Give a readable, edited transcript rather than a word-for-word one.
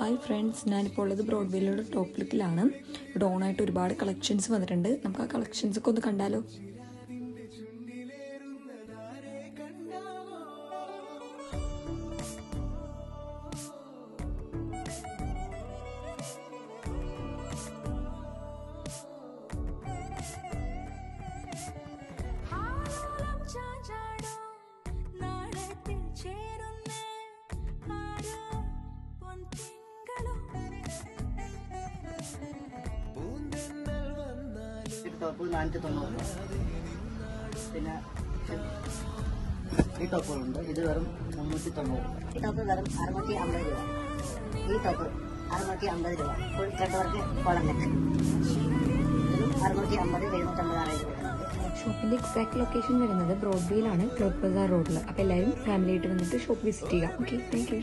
Hi friends, ഞാനിപ്പോൾ ഉള്ളത് ബ്രോഡ്വേയിലുള്ള top ലുക്കിലാണ്. ഇവിടെ ഓണായിട്ട് ഒരുപാട് കളക്ഷൻസ് വന്നിട്ടുണ്ട്. നമുക്ക് ആ കളക്ഷൻസ് ഒക്കെ ഒന്ന് കണ്ടാലോ. ടോപ്പ് 490. പിന്നെ ഈ ടോപ്പുകളുണ്ട്. ഇത് വെറും 390. ഈ ടോപ്പ് വെറും 650 രൂപ. ഈ ടോപ്പ് 650 രൂപ. Full thread work collar neck 650, 750 രൂപ. ഷോപ്പിന്റെ എക്സാക്ട് ലൊക്കേഷൻ വരുന്നത് ബ്രോഡ്വേയിലാണ്, ക്ലോത്ത് ബസാർ റോഡിൽ. അപ്പോൾ എല്ലാവരും ഫാമിലി ആയിട്ട് വന്നിട്ട് ഷോപ്പ് വിസിറ്റ് ചെയ്യാം. Okay, thank you.